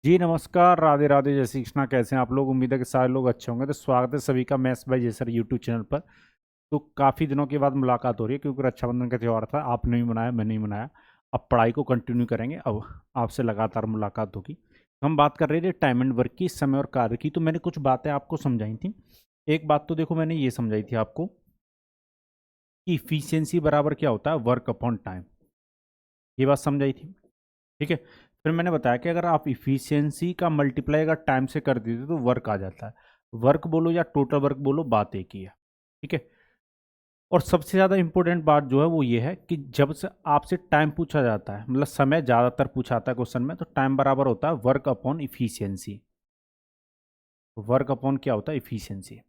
जी नमस्कार, राधे राधे, जय श्री कृष्णा। कैसे हैं आप लोग? उम्मीद है कि सारे लोग अच्छे होंगे। तो स्वागत है सभी का मैथ्स बाय जय सर यूट्यूब चैनल पर। तो काफ़ी दिनों के बाद मुलाकात हो रही है क्योंकि रक्षाबंधन का त्यौहार था। आपने भी मनाया, मैंने भी मनाया। अब पढ़ाई को कंटिन्यू करेंगे। अब आपसे लगातार मुलाकात होगी। हम बात कर रहे थे टाइम एंड वर्क की, समय और कार्य की। तो मैंने कुछ बातें आपको समझाई थी। एक बात तो देखो, मैंने ये समझाई थी आपको कि इफिशियंसी बराबर क्या होता है, वर्क अपॉन टाइम। ये बात समझाई थी, ठीक है। फिर मैंने बताया कि अगर आप इफिशियंसी का मल्टीप्लाई अगर टाइम से कर देते तो वर्क आ जाता है। वर्क बोलो या टोटल वर्क बोलो, बात एक ही है, ठीक है। और सबसे ज़्यादा इंपॉर्टेंट बात जो है वो ये है कि जब से आपसे टाइम पूछा जाता है, मतलब समय ज़्यादातर पूछा आता है क्वेश्चन में, तो टाइम बराबर होता है work upon efficiency. Work upon क्या होता है? इफिशियंसी।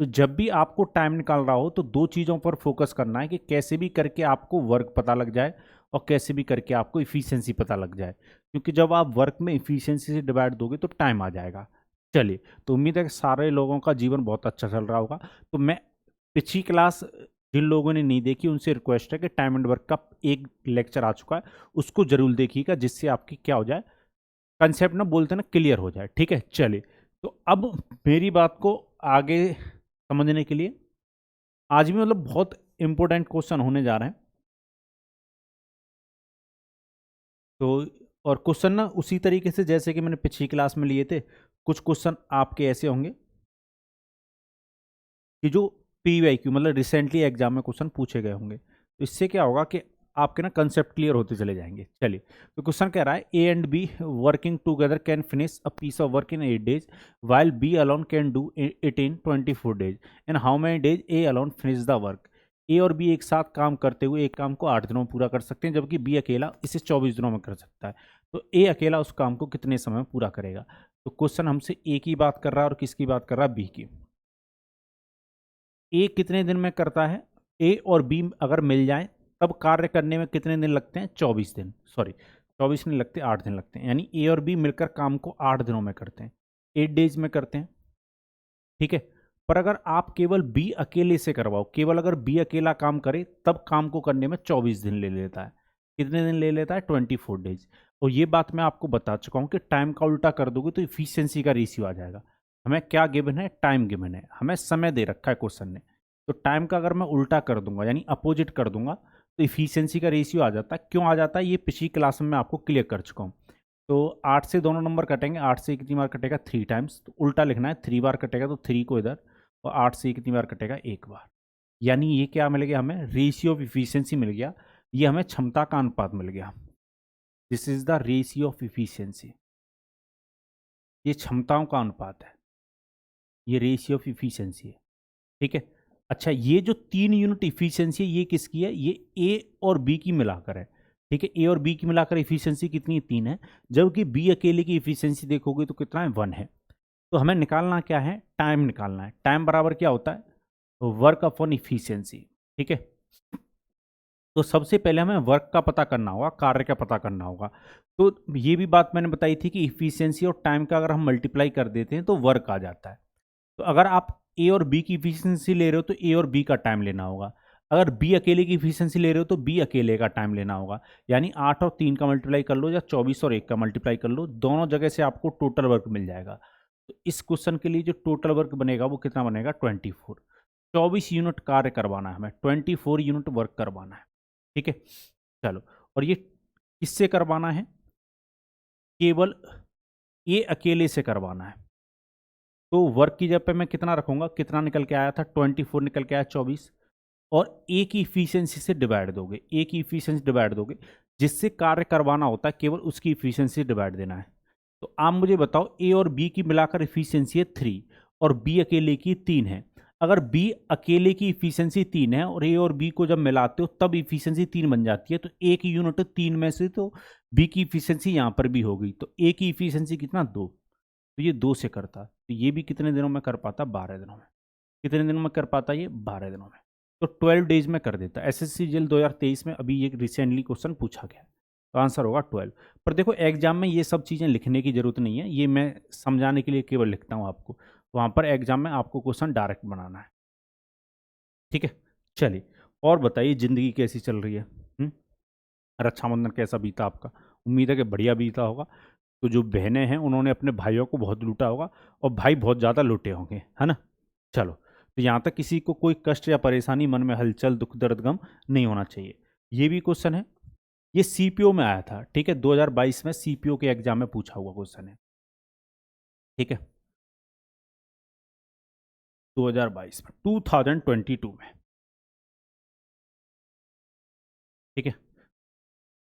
तो जब भी आपको टाइम निकाल रहा हो तो दो चीज़ों पर फोकस करना है कि कैसे भी करके आपको वर्क पता लग जाए और कैसे भी करके आपको इफिशियंसी पता लग जाए, क्योंकि जब आप वर्क में इफिशियंसी से डिवाइड दोगे तो टाइम आ जाएगा। चलिए, तो उम्मीद है कि सारे लोगों का जीवन बहुत अच्छा चल रहा होगा। तो मैं पिछली क्लास जिन लोगों ने नहीं देखी उनसे रिक्वेस्ट है कि टाइम एंड वर्क का एक लेक्चर आ चुका है, उसको जरूर देखिएगा, जिससे आपकी क्या हो जाए, कंसेप्ट ना बोलते ना क्लियर हो जाए, ठीक है। चलिए, तो अब मेरी बात को आगे समझने के लिए आज भी मतलब बहुत इंपॉर्टेंट क्वेश्चन होने जा रहे हैं। तो और क्वेश्चन ना उसी तरीके से जैसे कि मैंने पिछली क्लास में लिए थे। कुछ क्वेश्चन आपके ऐसे होंगे कि जो पीवाईक्यू मतलब रिसेंटली एग्जाम में क्वेश्चन पूछे गए होंगे। तो इससे क्या होगा कि आपके ना कंसेप्ट क्लियर होते चले जाएंगे। चलिए, तो क्वेश्चन कह रहा है A and B working together can finish a piece of work in 8 days while B alone can do it in 24 days and how many days A alone finish the work. A और B एक साथ काम करते हुए एक काम को 8 दिनों में पूरा कर सकते हैं, जबकि बी अकेला इसे 24 दिनों में कर सकता है। तो ए अकेला उस काम को कितने समय में पूरा करेगा? तो क्वेश्चन हमसे ए की बात कर रहा है और किसकी बात कर रहा है? बी की। ए कितने दिन में करता है? ए और बी अगर मिल जाए तब कार्य करने में कितने दिन लगते हैं? 24 दिन, सॉरी 24 नहीं लगते, 8 दिन लगते हैं। यानी ए और बी मिलकर काम को 8 दिनों में करते हैं, 8 days में करते हैं, ठीक है। पर अगर आप केवल बी अकेले से करवाओ, केवल अगर बी अकेला काम करे तब काम को करने में 24 दिन ले लेता है। कितने दिन ले लेता है? 24 days। और ये बात मैं आपको बता चुका हूं कि टाइम का उल्टा कर दोगे तो इफिशियंसी का रेशियो आ जाएगा। हमें क्या गिवन है? टाइम गिवन है, हमें समय दे रखा है क्वेश्चन ने। तो टाइम का अगर मैं उल्टा कर दूंगा यानी अपोजिट कर दूंगा तो इफिशियंसी का रेशियो आ जाता है। क्यों आ जाता है ये पिछली क्लास में मैं आपको क्लियर कर चुका हूँ। तो 8 से दोनों नंबर कटेंगे, 8 से कितनी बार कटेगा? 3 टाइम्स। तो उल्टा लिखना है, 3 बार कटेगा तो 3 को इधर, और 8 से कितनी बार कटेगा? 1 बार। यानी ये क्या मिल गया हमें? रेशियो ऑफ इफिशियंसी मिल गया। ये हमें क्षमता का अनुपात मिल गया। This is the ratio of efficiency. ये क्षमताओं का अनुपात है, ये रेशियो ऑफ इफिशियंसी है, ठीक है। अच्छा, ये जो 3 यूनिट इफिशियंसी है ये किसकी है? ये ए और बी की मिलाकर है, ठीक है। ए और बी की मिलाकर इफिशियंसी कितनी है? 3 है। जबकि बी अकेले की इफिशियंसी देखोगे तो कितना है? 1 है। तो हमें निकालना क्या है? टाइम निकालना है। टाइम बराबर क्या होता है? वर्क अपॉन इफिशियंसी, ठीक है। तो सबसे पहले हमें वर्क का पता करना होगा, कार्य का पता करना होगा। तो ये भी बात मैंने बताई थी कि इफिशियंसी और टाइम का अगर हम मल्टीप्लाई कर देते हैं तो वर्क आ जाता है। तो अगर आप ए और बी की इफिशियंसी ले रहे हो तो ए और बी का टाइम लेना होगा। अगर बी अकेले की इफिशियंसी ले रहे हो तो बी अकेले का टाइम लेना होगा। यानी 8 और 3 का मल्टीप्लाई कर लो या 24 और 1 का मल्टीप्लाई कर लो, दोनों जगह से आपको टोटल वर्क मिल जाएगा। तो इस क्वेश्चन के लिए जो टोटल वर्क बनेगा वो कितना बनेगा? 24। 24 यूनिट कार्य करवाना है हमें, 24 यूनिट वर्क करवाना है, ठीक है। चलो, और ये किससे करवाना है? केवल ए अकेले से करवाना है। तो वर्क की जगह पे मैं कितना रखूंगा? कितना निकल के आया था? 24 निकल के आया, 24। और ए की इफिशियंसी से डिवाइड दोगे, ए की इफिशियंसी डिवाइड दोगे, जिससे कार्य करवाना होता है केवल उसकी इफिशियंसी डिवाइड देना है। तो आप मुझे बताओ, ए और बी की मिलाकर इफिशियंसी है 3 और बी अकेले की 3 है। अगर बी अकेले की इफिशियंसी 3 है और ए और बी को जब मिलाते हो तब इफिशियंसी 3 बन जाती है, तो ए की यूनिट 3 में से तो बी की इफिशियंसी यहां पर भी होगी। तो ए की इफिशियंसी कितना? 2। तो ये 2 से करता, तो ये भी कितने दिनों में कर पाता? 12 दिनों में। कितने दिनों में कर पाता? ये 12 दिनों में। तो 12 डेज में कर देता। एसएससी जेल 2023 में अभी ये रिसेंटली क्वेश्चन पूछा गया, तो आंसर होगा 12। पर देखो, एग्जाम में ये सब चीज़ें लिखने की जरूरत नहीं है, ये मैं समझाने के लिए केवल लिखता हूँ आपको। वहाँ पर एग्जाम में आपको क्वेश्चन डायरेक्ट बनाना है, ठीक है। चलिए, और बताइए जिंदगी कैसी चल रही है? रक्षाबंधन कैसा बीता आपका? उम्मीद है कि बढ़िया बीता होगा। तो जो बहनें हैं उन्होंने अपने भाइयों को बहुत लूटा होगा और भाई बहुत ज़्यादा लूटे होंगे, है ना। चलो, तो यहाँ तक किसी को कोई कष्ट या परेशानी, मन में हलचल, दुख, दर्द, गम नहीं होना चाहिए। ये भी क्वेश्चन है, ये सीपीओ में आया था, ठीक है, 2022 में सीपीओ के एग्जाम में पूछा हुआ क्वेश्चन है, ठीक है, 2022 में, 2022 में, ठीक है।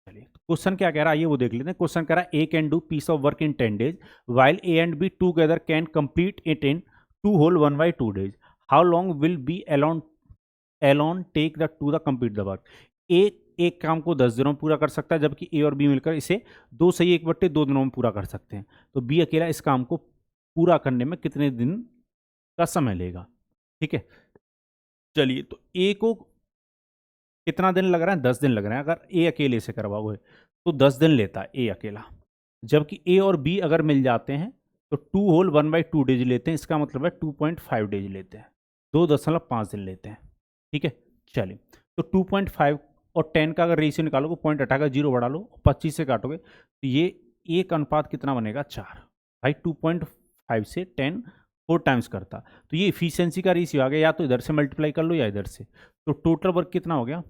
चलिए, क्वेश्चन क्या कह रहा है ये वो देख लेते हैं। क्वेश्चन कह रहा है A can do piece of work in 10 days while A and B together can complete it in 2 whole 1/2 days। How long will B alone take the to the complete the work. A एक काम को 10 दिनों में पूरा कर सकता है, जबकि ए और बी मिलकर इसे 2 सही 1/2 दिनों में पूरा कर सकते हैं। तो बी अकेला इस काम को पूरा करने में कितने दिन का समय लेगा, ठीक है। चलिए, तो ए को कितना दिन लग रहा है, 10 दिन लग रहे हैं। अगर ए अकेले से करवाओगे तो 10 दिन लेता है ए अकेला, जबकि ए और बी अगर मिल जाते हैं तो 2 whole 1/2 days लेते हैं। इसका मतलब है 2.5 days लेते हैं, 2.5 दिन लेते हैं, ठीक है। चलिए, तो 2.5 और 10 का अगर रेशियो निकालोगे, पॉइंट हटाकर 0 बढ़ा लो, 25 से काटोगे तो ये एक अनुपात कितना बनेगा, 4। भाई 2.5 से 10 4 टाइम्स करता, तो ये इफिशियंसी का रेशियो आ गया। या तो इधर से मल्टीप्लाई कर लो या इधर से। तो टोटल वर्क कितना हो गया,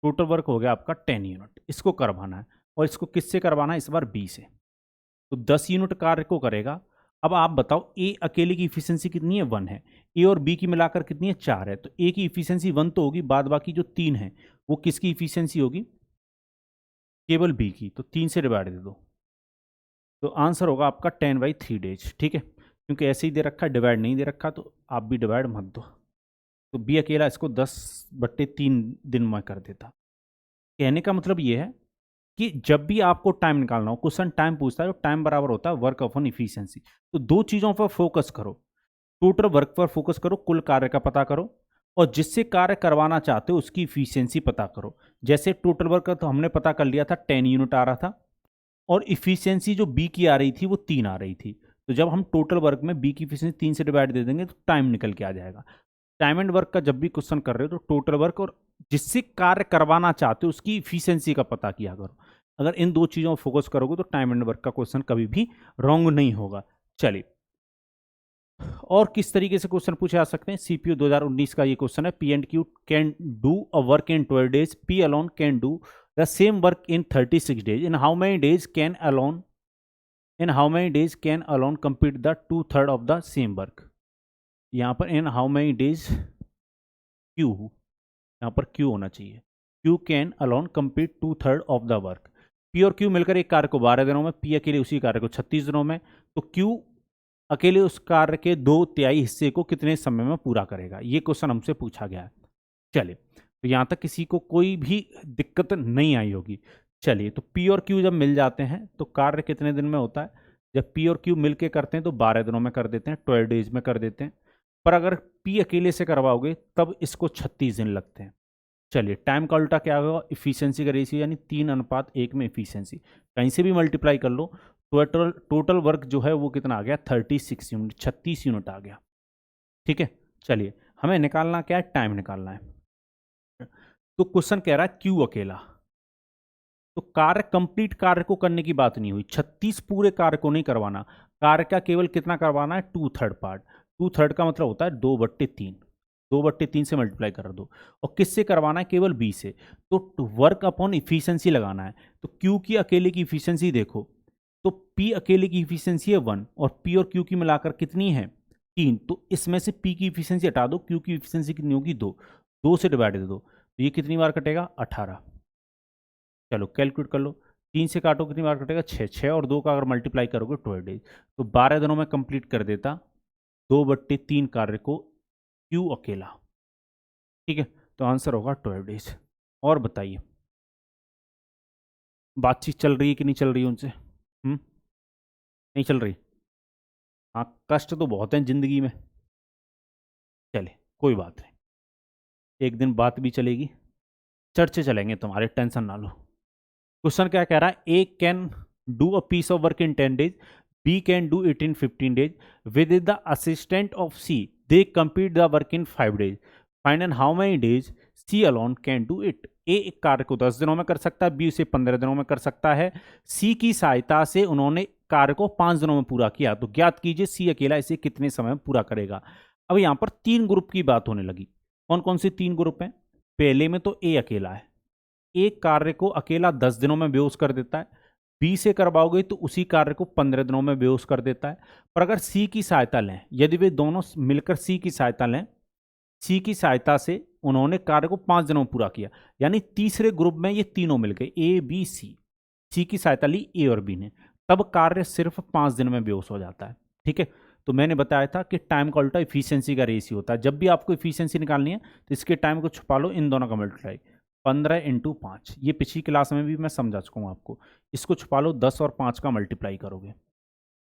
टोटल वर्क हो गया आपका 10 यूनिट। इसको करवाना है, और इसको किससे करवाना है, इस बार बी से। तो 10 यूनिट कार्य को करेगा। अब आप बताओ, ए अकेले की इफिशियंसी कितनी है, 1 है। ए और बी की मिलाकर कितनी है, 4 है। तो ए की इफिशियंसी 1 तो होगी, बाद बाकी जो 3 है वो किसकी इफिशियंसी होगी, केवल बी की। तो 3 से डिवाइड दे दो, तो आंसर होगा आपका 10/3 days, ठीक है। क्योंकि ऐसे ही दे रखा है, डिवाइड नहीं दे रखा, तो आप भी डिवाइड मत दो। तो बी अकेला इसको 10/3 दिन में कर देता। कहने का मतलब ये है कि जब भी आपको टाइम निकालना हो, क्वेश्चन टाइम पूछता है, तो टाइम बराबर होता है वर्क अपॉन इफिशियंसी। तो दो चीजों पर फोकस करो, टोटल वर्क पर फोकस करो, कुल कार्य का पता करो, और जिससे कार्य करवाना चाहते हो उसकी इफिशियंसी पता करो। जैसे टोटल वर्क का तो हमने पता कर लिया था, 10 यूनिट आ रहा था, और इफिशियंसी जो बी की आ रही थी वो 3 आ रही थी। तो जब हम टोटल वर्क में बी की इफिशियंसी 3 से डिवाइड दे देंगे तो टाइम निकल के आ जाएगा। टाइम एंड वर्क का जब भी क्वेश्चन कर रहे हो तो टोटल वर्क और जिससे कार्य करवाना चाहते हो उसकी इफिशियंसी का पता किया करो। अगर इन दो चीज़ों पर फोकस करोगे तो टाइम एंड वर्क का क्वेश्चन कभी भी रॉन्ग नहीं होगा। चलिए, और किस तरीके से क्वेश्चन पूछे जा सकते हैं। सीपीयू 2019 का ये क्वेश्चन है, P and Q can do a work in 12 days, P alone can do the same work in 36 days। In how many days can alone complete the 2/3 of the same work. यहाँ पर इन how many days Q, यहाँ पर Q होना चाहिए, Q can alone complete 2/3 of the work. P और Q मिलकर एक कार्य को 12 दिनों में, पी अकेले उसी कार्य को 36 दिनों में, तो क्यू अकेले उस कार्य के 2/3 हिस्से को कितने समय में पूरा करेगा। ये क्वेश्चन हमसे पूछा गया है। चलिए, तो यहाँ तक किसी को कोई भी दिक्कत नहीं आई होगी। चलिए, तो पी और क्यू जब मिल जाते हैं तो कार्य कितने दिन में होता है, जब पी और क्यू मिलके करते हैं तो 12 दिनों में कर देते हैं, 12 days में कर देते हैं। पर अगर पी अकेले से करवाओगे तब इसको 36 दिन लगते हैं। चलिए, टाइम का उल्टा क्या होगा, इफिशियंसी का रेशियो, यानी 3:1 में इफिशियंसी, कहीं से भी मल्टीप्लाई कर लो। टोटल वर्क जो है वो कितना आ गया, 36 यूनिट, 36 यूनिट आ गया, ठीक है। चलिए, हमें निकालना क्या है, टाइम निकालना है। तो क्वेश्चन कह रहा है क्यू अकेला, तो कार्य कंप्लीट कार्य को करने की बात नहीं हुई, 36 पूरे कार्य को नहीं करवाना, कार्य का केवल कितना करवाना है, 2/3 पार्ट। 2/3 का मतलब होता है 2/3, 2/3 से मल्टीप्लाई कर दो। और किससे करवाना है, केवल बी से। तो वर्क अपॉन इफिशियंसी लगाना है। तो क्यू की अकेले की इफिशियंसी देखो, तो पी अकेले की इफिशियंसी है 1, और पी और क्यू की मिलाकर कितनी है, 3। तो इसमें से पी की इफिशियंसी हटा दो, क्यू की इफिशियंसी कितनी होगी, 2, 2 से डिवाइड दे दो, तो ये कितनी बार कटेगा, 18। चलो कैलकुलेट कर लो, 3 से काटो कितनी बार कटेगा, 6, 6 और 2 का अगर मल्टीप्लाई करोगे 12 days, तो 12 दिनों में कंप्लीट कर देता 2/3 कार्य को क्यू अकेला, ठीक है। तो आंसर होगा 12 days। और बताइए, बातचीत चल रही है कि नहीं चल रही उनसे, नहीं चल रही। हाँ, कष्ट तो बहुत हैं जिंदगी में। चले, कोई बात नहीं, एक दिन बात भी चलेगी, चर्चे चलेंगे तुम्हारे, टेंशन ना लो। क्वेश्चन क्या कह रहा है, A can do a piece of work in 10 days, B can do it in 15 days, with the assistant of C they complete the work in 5 days, find and how many days C alone can do it. A एक कार्य को 10 दिनों में कर सकता है, B उसे 15 दिनों में कर सकता है। सी की सहायता से उन्होंने कार्य को 5 दिनों में पूरा किया, तो ज्ञात कीजिए सी अकेला इसे कितने समय में पूरा करेगा। अब यहां पर 3 ग्रुप की बात होने लगी। कौन कौन से 3 ग्रुप हैं? पहले में तो ए अकेला है, एक कार्य को अकेला 10 दिनों में बेहोश कर देता है। बी से करवाओगे तो उसी कार्य को 15 दिनों में बेहोश कर देता है। पर अगर सी की सहायता लें, यदि वे दोनों मिलकर सी की सहायता लें, सी की सहायता से उन्होंने कार्य को 5 दिनों में पूरा किया, यानी तीसरे ग्रुप में ये तीनों मिल गए, ए बी सी। सी की सहायता ली ए और बी ने, तब कार्य सिर्फ 5 दिन में बेहोश हो जाता है। ठीक है, तो मैंने बताया था कि टाइम का उल्टा इफिशियंसी का रेशियो होता है। जब भी आपको इफिशियंसी निकालनी है तो इसके टाइम को छुपा लो, इन दोनों का मल्टीप्लाई 15 × 5, ये पिछली क्लास में भी मैं समझा चुका हूँ आपको। इसको छुपा लो, 10 और 5 का मल्टीप्लाई करोगे।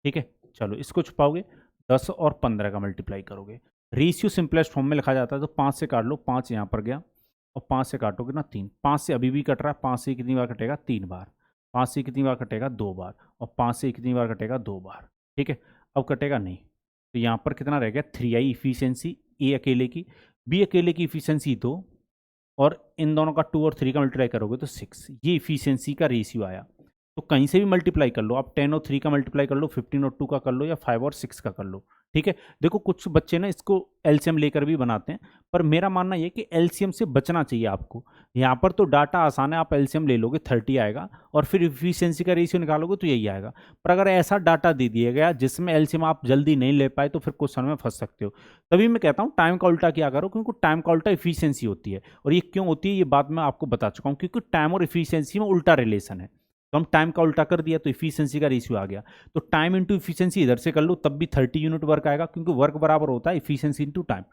ठीक है, चलो इसको छुपाओगे, 10 और 15 का मल्टीप्लाई करोगे। रेशियो सिंपलेस्ट फॉर्म में लिखा जाता है, तो 5 से काट लो, 5 यहाँ पर गया और 5 से काटोगे ना 3, 5 से अभी भी कट रहा है, 5 से कितनी बार कटेगा? 3 बार। 5 से कितनी बार कटेगा? 2 बार। और 5 से कितनी बार कटेगा? 2 बार। ठीक है, अब कटेगा नहीं, तो यहाँ पर कितना रह गया? 3i इफिशियंसी ए अकेले की, बी अकेले की इफिशियंसी 2, और इन दोनों का 2 और 3 का मल्टीप्लाई करोगे तो 6। ये इफिशियंसी का रेशियो आया। तो कहीं से भी मल्टीप्लाई कर लो आप, 10 और 3 का मल्टीप्लाई कर लो, 15 और 2 का कर लो, या 5 और 6 का कर लो। ठीक है, देखो कुछ बच्चे ना इसको एलसीएम लेकर भी बनाते हैं, पर मेरा मानना यह कि एलसीएम से बचना चाहिए आपको। यहाँ पर तो डाटा आसान है, आप एलसीएम ले लोगे 30 आएगा, और फिर इफिशियंसी का रेशियो निकालोगे तो यही आएगा। पर अगर ऐसा डाटा दे दिया गया जिसमें एलसीएम आप जल्दी नहीं ले पाए, तो फिर क्वेश्चन में फंस सकते हो। तभी मैं कहता हूँ टाइम का उल्टा क्या करो, क्योंकि टाइम का उल्टा इफिशियंसी होती है। और ये क्यों होती है ये बात मैं आपको बता चुका हूँ, क्योंकि टाइम और इफिशियंसी में उल्टा रिलेशन है। तो हम टाइम का उल्टा कर दिया तो इफिशियंसी का रेशियो आ गया। तो टाइम इंटू इफिशियंसी इधर से कर लो, तब भी 30 यूनिट वर्क आएगा, क्योंकि वर्क बराबर होता है इफिशियंसी इंटू टाइम।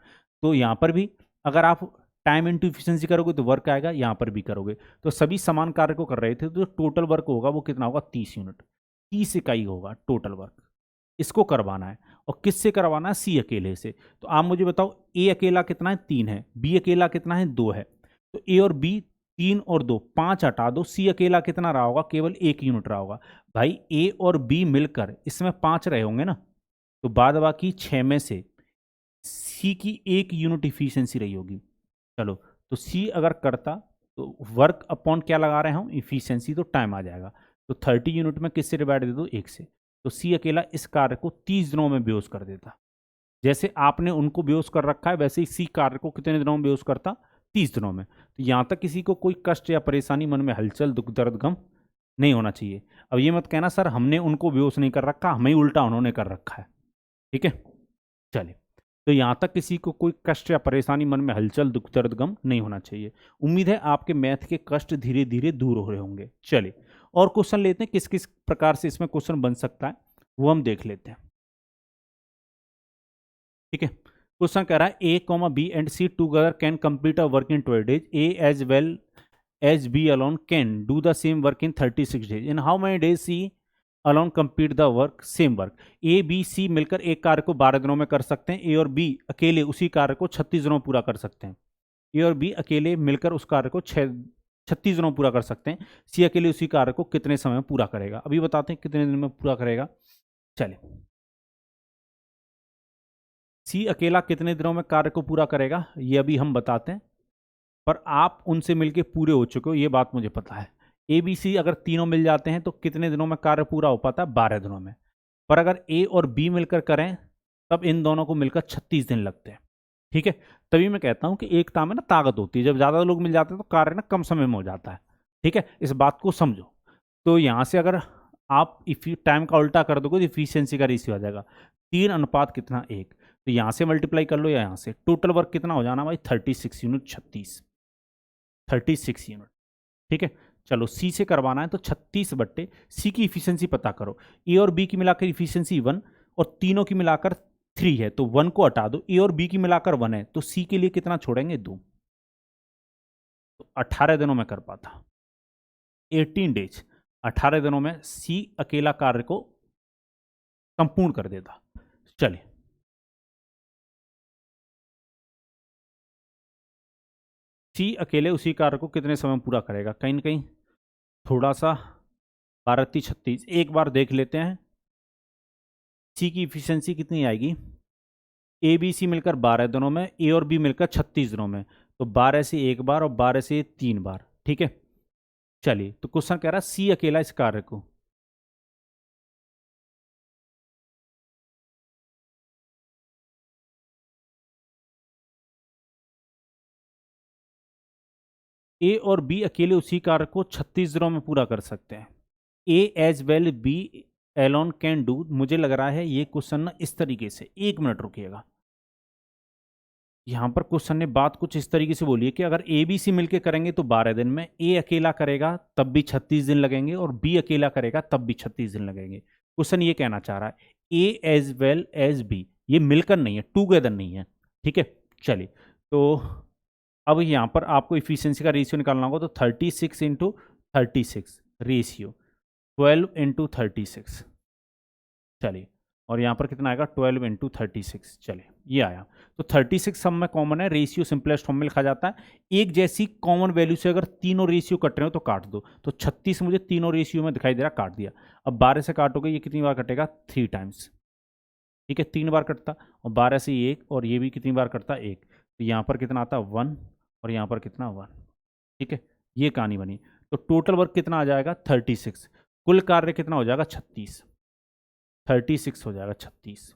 तो यहाँ पर भी अगर आप टाइम इंटू इफिशियंसी करोगे तो वर्क आएगा, यहाँ पर भी करोगे। तो सभी समान कार्य को कर रहे थे, तो टोटल वर्क होगा वो कितना होगा? 30 यूनिट, 30 इकाई होगा टोटल वर्क। इसको करवाना है, और किससे करवाना है? सी अकेले से। तो आप मुझे बताओ, ए अकेला कितना है? 3 है। बी अकेला कितना है? 2 है। तो ए और बी 3 और 2 5 हटा दो, सी अकेला कितना रहा होगा? केवल 1 यूनिट रहा होगा। भाई ए और बी मिलकर इसमें 5 रहे होंगे ना, तो बाद बाकी 6 में से सी की 1 यूनिट इफिशियंसी रही होगी। चलो, तो सी अगर करता तो वर्क अपॉन क्या लगा रहे हैं हम? इफिशियंसी, तो टाइम आ जाएगा। तो 30 यूनिट में किससे डिवाइड दे दो? 1 से। तो सी अकेला इस कार्य को 30 दिनों में बेहोश कर देता। जैसे आपने उनको बेहोश कर रखा है, वैसे ही सी कार्य को कितने दिनों में बेहोश करता? 30 दिनों में। तो यहां तक किसी को कोई कष्ट या परेशानी, मन में हलचल, दुख दर्द, गम नहीं होना चाहिए। अब ये मत कहना सर हमने उनको बेहोश नहीं कर रखा, हमें उल्टा उन्होंने कर रखा है। ठीक है, चलिए, तो यहां तक किसी को कोई कष्ट या परेशानी, मन में हलचल, दुख दर्द, गम नहीं होना चाहिए। उम्मीद है आपके मैथ के कष्ट धीरे धीरे दूर हो रहे होंगे। चलिए, और क्वेश्चन लेते हैं, किस किस प्रकार से इसमें क्वेश्चन बन सकता है वो हम देख लेते हैं। ठीक है, क्वेश्चन कह रहा है A comma B and C together can complete a work in 12 days, A as well as B alone can do the same work in 36 days, in how many days C alone complete the work same work. A B C मिलकर एक कार्य को 12 दिनों में कर सकते हैं, ए और बी अकेले उसी कार्य को 36 दिनों में पूरा कर सकते हैं। ए और बी अकेले मिलकर उस कार्य को 36 दिनों में पूरा कर सकते हैं। सी अकेले उसी कार्य को कितने समय में पूरा करेगा? अभी बताते हैं कितने दिन में पूरा करेगा। चलिए, सी अकेला कितने दिनों में कार्य को पूरा करेगा ये अभी हम बताते हैं, पर आप उनसे मिलके पूरे हो चुके हो ये बात मुझे पता है। ए बी सी अगर तीनों मिल जाते हैं तो कितने दिनों में कार्य पूरा हो पाता है? 12 दिनों में। पर अगर ए और बी मिलकर करें तब इन दोनों को मिलकर 36 दिन लगते हैं। ठीक है, तभी मैं कहता हूं कि एकता में ना ताकत होती है, जब ज़्यादा लोग मिल जाते हैं तो कार्य ना कम समय में हो जाता है। ठीक है, इस बात को समझो। तो यहां से अगर आप टाइम का उल्टा कर दोगे तो इफिशियंसी का रेशियो आ जाएगा 3 अनुपात कितना? 1। तो यहां से मल्टीप्लाई कर लो या यहां से, टोटल वर्क कितना हो जाना भाई? 36 यूनिट, 36 यूनिट। ठीक है, चलो सी से करवाना है तो 36 बट्टे सी की इफिशियंसी पता करो। ए और बी की मिलाकर इफिशियंसी 1 और तीनों की मिलाकर 3 है, तो 1 को हटा दो। ए और बी की मिलाकर 1 है, तो सी के लिए कितना छोड़ेंगे? 2। तो 18 दिनों में कर पाता, 18 डेज, 18 दिनों में सी अकेला कार्य को संपूर्ण कर देता। चलिए, सी अकेले उसी कार्य को कितने समय में पूरा करेगा? कहीं ना कहीं थोड़ा सा 12×36 एक बार देख लेते हैं। सी की इफिशियंसी कितनी आएगी? ए बी सी मिलकर 12 दिनों में, ए और बी मिलकर 36 दिनों में, तो 12 से एक बार और 12 से 3 बार। ठीक है, चलिए, तो क्वेश्चन कह रहा है सी अकेला इस कार्य को ए और बी अकेले उसी कार्य को 36 दिनों में पूरा कर सकते हैं। A as well B alone can do. मुझे लग रहा है ये क्वेश्चन ना इस तरीके से, 1 मिनट रुकिएगा। यहां पर क्वेश्चन ने बात कुछ इस तरीके से बोली है कि अगर ए बी सी मिलकर करेंगे तो 12 दिन में, ए अकेला करेगा तब भी 36 दिन लगेंगे, और बी अकेला करेगा तब भी 36 दिन लगेंगे। क्वेश्चन ये कहना चाह रहा है ए एज वेल एज बी, ये मिलकर नहीं है, टूगेदर नहीं है। ठीक है, चलिए तो अब यहां पर आपको इफिशियंसी का रेशियो निकालना होगा, तो 36 इंटू 36 रेशियो 12 इंटू 36। चलिए, और यहाँ पर कितना आएगा 12 इंटू 36। चलिए ये आया। तो 36 सब में कॉमन है, रेशियो सिंपलेस्ट फॉर्म में लिखा जाता है। एक जैसी कॉमन वैल्यू से अगर तीनों रेशियो कट रहे हो तो काट दो। तो 36 मुझे तीनों रेशियो में दिखाई दे रहा, काट दिया। अब 12 से काटोगे, ये कितनी बार कटेगा 3 टाइम्स। ठीक है, 3 बार कटता, और 12 से 1, और ये भी कितनी बार कटता 1। तो यहाँ पर कितना आता 1, और यहाँ पर कितना 1। ठीक है, ये कहानी बनी। तो टोटल वर्क कितना आ जाएगा 36, कुल कार्य कितना हो जाएगा 36, 36 हो जाएगा 36।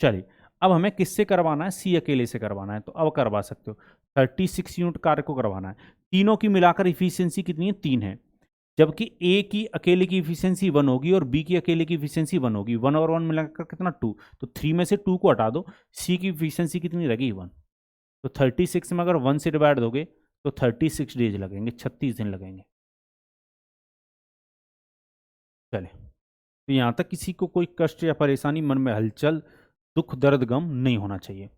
चलिए, अब हमें किससे करवाना है, सी अकेले से करवाना है, तो अब करवा सकते हो। 36 यूनिट कार्य को करवाना है। तीनों की मिलाकर इफिशियंसी कितनी है 3 है, जबकि ए की अकेले की इफिशियंसी 1 होगी और बी की अकेले की इफिशियंसी 1 होगी। 1 और 1 मिलाकर कितना 2, तो 3 में से 2 को हटा दो, सी की इफिशियंसी कितनी रहेगी 1। तो 36 में अगर 1 से डिवाइड दोगे तो 36 डेज लगेंगे, 36 दिन लगेंगे। चले, तो यहाँ तक किसी को कोई कष्ट या परेशानी, मन में हलचल, दुख, दर्द, गम नहीं होना चाहिए।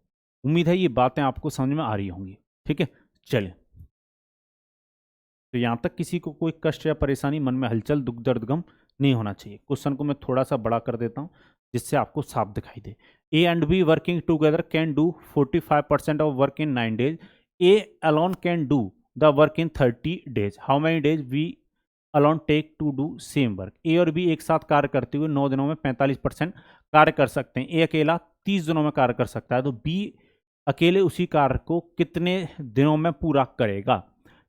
उम्मीद है ये बातें आपको समझ में आ रही होंगी। ठीक है, चलिए, तो यहाँ तक किसी को कोई कष्ट या परेशानी, मन में हलचल, दुख, दर्द, गम नहीं होना चाहिए। क्वेश्चन को मैं थोड़ा सा बड़ा कर देता हूँ जिससे आपको साफ दिखाई दे। A and B working together can do 45% of work in 9 days. A alone can do the work in 30 days. How many days B alone take to do same work. A और बी एक साथ कार्य करते हुए 9 दिनों में 45% कार्य कर सकते हैं। ए अकेला 30 दिनों में कार्य कर सकता है, तो बी अकेले उसी कार्य को कितने दिनों में पूरा करेगा।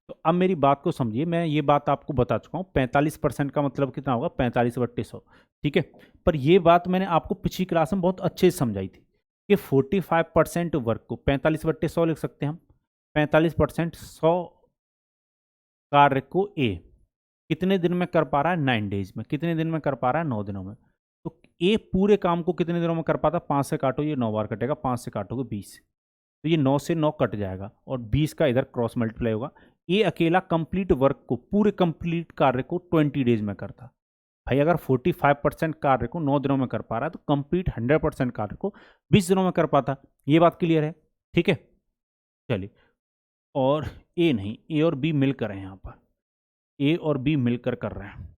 तो अब मेरी बात को समझिए, मैं ये बात आपको बता चुका हूँ। 45% का मतलब कितना होगा 45/100। ठीक है, पर ये बात मैंने आपको पिछली क्लास में बहुत अच्छे से समझाई थी कि 45% वर्क को 45/100 लिख सकते हैं हम। 45% 100 कार्य को ए कितने दिन में कर पा रहा है 9 डेज में, कितने दिन में कर पा रहा है 9 दिनों में। तो ए पूरे काम को कितने दिनों में कर पाता, 5 से काटो, ये 9 बार कटेगा, 5 से काटोगे 20, तो ये 9 से 9 कट जाएगा और 20 का इधर क्रॉस मल्टीप्लाई होगा। ये अकेला कंप्लीट वर्क को, पूरे कंप्लीट कार्य को 20 डेज में करता। भाई अगर 45% कार्य को 9 दिनों में कर पा रहा है तो कंप्लीट 100% कार्य को 20 दिनों में कर पाता। ये बात क्लियर है। ठीक है, चलिए, और ए नहीं, ए और बी मिलकर हैं यहाँ पर, ए और बी मिलकर कर रहे हैं।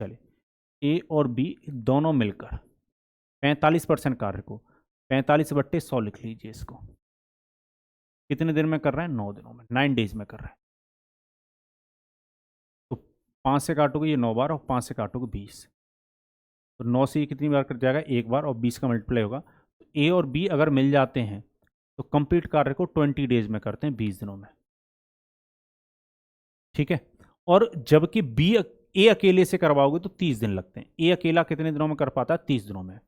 चलिए, ए और बी दोनों मिलकर 45% कार्य को 45/100 लिख लीजिए इसको। कितने दिन में कर रहे हैं 9 दिनों में, 9 डेज में कर रहे हैं। तो 5 से काटोगे ये 9 बार और 5 से काटोगे 20, तो 9 से ये कितनी बार कट जाएगा 1 बार और 20 का मल्टीप्लाई होगा। तो ए और बी अगर मिल जाते हैं तो कंप्लीट कार्य को 20 डेज में करते हैं, 20 दिनों में। ठीक है, और जबकि बी ए अकेले से करवाओगे तो 30 दिन लगते हैं। ए अकेला कितने दिनों में कर पाता है 30 दिनों में।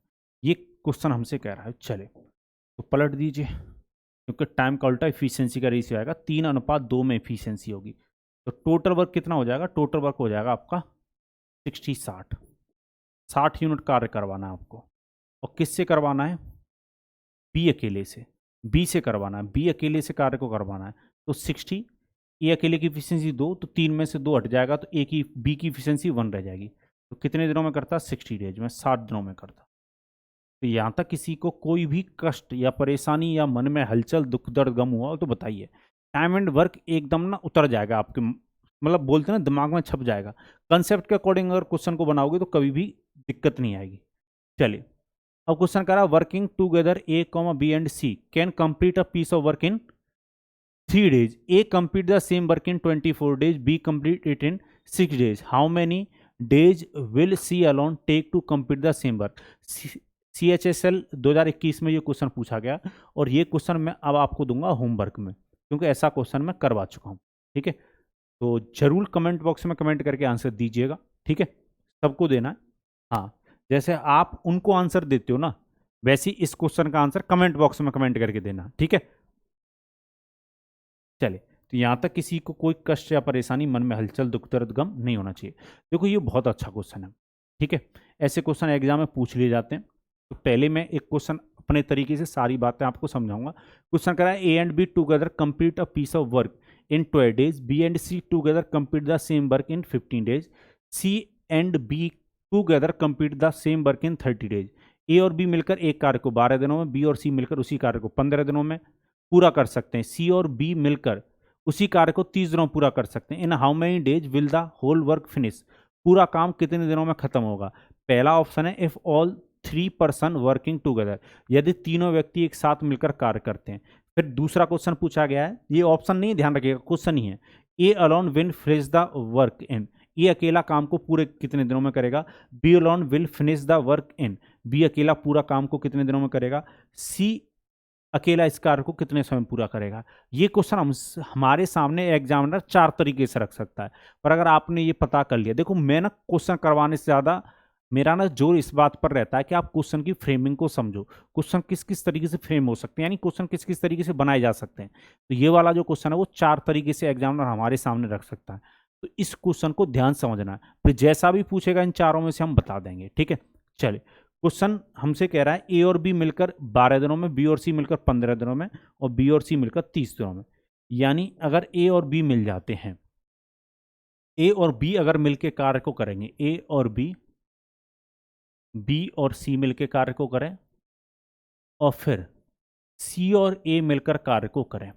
ये क्वेश्चन हमसे कह रहा है। चले, तो पलट दीजिए, क्योंकि टाइम का उल्टा इफिशियंसी का रेशियो आएगा, 3:2 में इफिशियंसी होगी। तो टोटल वर्क कितना हो जाएगा, टोटल वर्क हो जाएगा आपका 60 यूनिट कार्य करवाना है आपको। और किससे करवाना है, बी अकेले से, बी से करवाना है, बी अकेले से कार्य को करवाना है। तो 60, ए अकेले की इफिशियंसी 2, तो 3 में से 2 हट जाएगा, तो ए की बी की इफिशियंसी 1 रह जाएगी। तो कितने दिनों में करता, 60 डेज में, 60 दिनों में करता। तो यहाँ तक किसी को कोई भी कष्ट या परेशानी या मन में हलचल, दुख, दर्द, गम हुआ तो बताइए। टाइम एंड वर्क एकदम ना उतर जाएगा आपके, मतलब बोलते हैं ना दिमाग में छप जाएगा। कंसेप्ट के अकॉर्डिंग अगर क्वेश्चन को बनाओगे तो कभी भी दिक्कत नहीं आएगी। चलिए, अब क्वेश्चन कह रहा है working together A comma B and C can complete a piece of work in 3 days. A complete the same work in 24 days. B complete it in 6 days. How many days will C alone take to complete the same work? CHSL 2021 में ये question पूछा गया और ये question मैं अब आपको दूंगा होमवर्क में, क्योंकि ऐसा क्वेश्चन मैं करवा चुका हूँ। ठीक है, तो जरूर कमेंट बॉक्स में कमेंट करके आंसर दीजिएगा। ठीक है, सबको देना है। हाँ, जैसे आप उनको आंसर देते हो ना, वैसे इस क्वेश्चन का आंसर कमेंट बॉक्स में कमेंट करके देना। ठीक है, चलिए, तो यहाँ तक किसी को कोई कष्ट या परेशानी, मन में हलचल, दुख, दर्द, गम नहीं होना चाहिए। देखो ये बहुत अच्छा क्वेश्चन है, ठीक है। ऐसे क्वेश्चन एग्जाम में पूछ लिए जाते हैं। तो पहले मैं एक क्वेश्चन अपने तरीके से सारी बातें आपको समझाऊंगा। क्वेश्चन करा है, A and B together complete a piece of work in 12 days, B and C together complete the same work in 15 days, C and B together complete the same work in 30 days। A और B मिलकर एक कार्य को 12 दिनों में, B और सी मिलकर उसी कार्य को 15 दिनों में पूरा कर सकते हैं, सी और बी मिलकर उसी कार्य को 30 दिनों में पूरा कर सकते हैं। In how many days will the whole work finish, पूरा काम कितने दिनों में खत्म होगा। पहला ऑप्शन है if all 3 person working together, यदि तीनों व्यक्ति एक साथ मिलकर कार्य करते हैं। फिर दूसरा क्वेश्चन पूछा गया है, ये ऑप्शन नहीं, ध्यान रखिएगा क्वेश्चन ही है, A alone will finish the work in, ये अकेला काम को पूरे कितने दिनों में करेगा। B alone will finish the work in, B अकेला पूरा काम को कितने दिनों में करेगा। सी अकेला इस कार्य को कितने समय पूरा करेगा। ये क्वेश्चन हमारे सामने एग्जामिनर 4 तरीके से रख सकता है। पर अगर आपने ये पता कर लिया, देखो मैं ना क्वेश्चन करवाने से ज़्यादा मेरा ना जोर इस बात पर रहता है कि आप क्वेश्चन की फ्रेमिंग को समझो, क्वेश्चन किस किस तरीके से फ्रेम हो सकते हैं, यानी क्वेश्चन किस किस तरीके से बनाए जा सकते हैं। तो ये वाला जो क्वेश्चन है वो 4 तरीके से एग्जामिनर हमारे सामने रख सकता है। तो इस क्वेश्चन को ध्यान समझना है, फिर जैसा भी पूछेगा इन चारों में से हम बता देंगे, ठीक है। चलिए, क्वेश्चन हमसे कह रहा है ए और बी मिलकर 12 दिनों में, बी और सी मिलकर 15 दिनों में, और बी और सी मिलकर 30 दिनों में। यानी अगर ए और बी मिल जाते हैं, ए और बी अगर मिलकर कार्य को करेंगे, ए और बी और सी मिलकर कार्य को करें, और फिर सी और ए मिलकर कार्य को करें,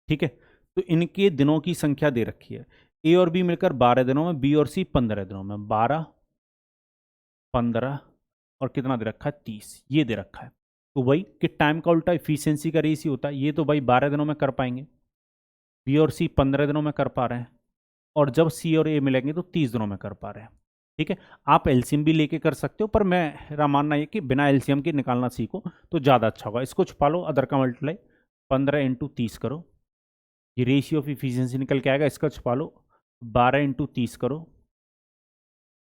ठीक है। तो इनके दिनों की संख्या दे रखी है, ए और बी मिलकर 12 दिनों में, बी और सी 15 दिनों में, 12, 15 और कितना दे रखा है 30, ये दे रखा है। तो वही कि टाइम का उल्टा इफिशियंसी का रेशियो होता है। ये तो भाई 12 दिनों में कर पाएंगे, बी और सी 15 दिनों में कर पा रहे हैं, और जब सी और ए मिलेंगे तो 30 दिनों में कर पा रहे हैं, ठीक है। आप एलसीएम भी लेके कर सकते हो, पर मेरा मानना है कि बिना एलसीएम के निकालना सीखो तो ज़्यादा अच्छा होगा। इसको छुपा लो, अदर का मल्टीप्लाई 15 × 30 करो, ये रेशियो ऑफ इफिशियंसी निकल के आएगा। इसका छुपा लो 12 × 30 करो,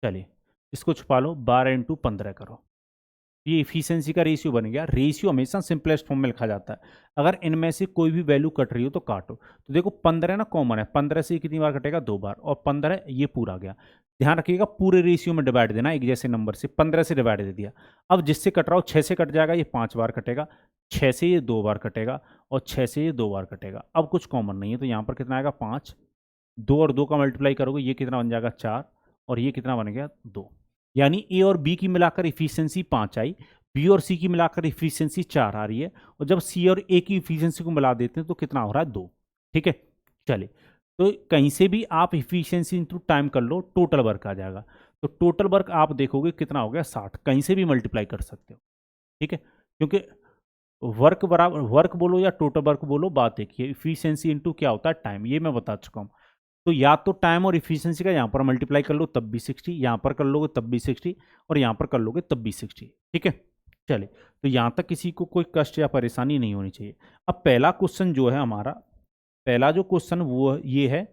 चलिए इसको छुपा लो 12 × 15 करो, ये इफिशियंसी का रेशियो बन गया। रेशियो हमेशा सिंपलेस्ट फॉर्म में लिखा जाता है, अगर इनमें से कोई भी वैल्यू कट रही हो तो काटो। तो देखो 15 ना कॉमन है, 15 से कितनी बार कटेगा, 2 बार, और 15 ये पूरा गया। ध्यान रखिएगा पूरे रेशियो में डिवाइड देना, एक जैसे नंबर से 15 से डिवाइड दे दिया। अब जिससे कट रहा हो 6 से कट जाएगा, ये 5 बार कटेगा, 6 से ये 2 बार कटेगा, और 6 से ये 2 बार कटेगा। अब कुछ कॉमन नहीं है, तो यहाँ पर कितना आएगा 5, 2 और 2 का मल्टीप्लाई करोगे ये कितना बन जाएगा 4, और ये कितना बन गया 2। यानी ए और बी की मिलाकर इफिशियंसी 5 आई, बी और सी की मिलाकर इफिशियंसी 4 आ रही है, और जब सी और ए की इफिशियंसी को मिला देते हैं तो कितना हो रहा है 2, ठीक है। चलिए, तो कहीं से भी आप इफिशियंसी इंटू टाइम कर लो, टोटल वर्क आ जाएगा। तो टोटल वर्क आप देखोगे कितना हो गया 60, कहीं से भी मल्टीप्लाई कर सकते हो, ठीक है। क्योंकि वर्क बराबर वर्क बोलो या टोटल वर्क बोलो, बात एक ही है। इफिशियंसी इंटू क्या होता है टाइम, ये मैं बता चुका हूँ। तो या तो टाइम और इफिशियंसी का यहाँ पर मल्टीप्लाई कर लो तब भी 60, यहाँ पर कर लोगे तब भी 60, और यहाँ पर कर लोगे तब भी 60, ठीक है। चलिए, तो यहाँ तक किसी को कोई कष्ट या परेशानी नहीं होनी चाहिए। अब पहला क्वेश्चन जो है हमारा, पहला जो क्वेश्चन वो ये है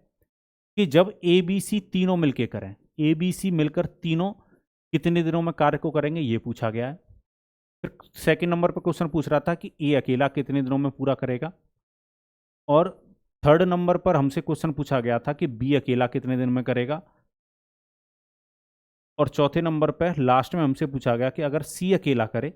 कि जब ए बी सी तीनों मिलकर करें, ए बी सी मिलकर तीनों कितने दिनों में कार्य को करेंगे, ये पूछा गया है। फिर सेकंड नंबर पर क्वेश्चन पूछ रहा था कि ए अकेला कितने दिनों में पूरा करेगा, और थर्ड नंबर पर हमसे क्वेश्चन पूछा गया था कि बी अकेला कितने दिन में करेगा, और चौथे नंबर पर लास्ट में हमसे पूछा गया कि अगर सी अकेला करे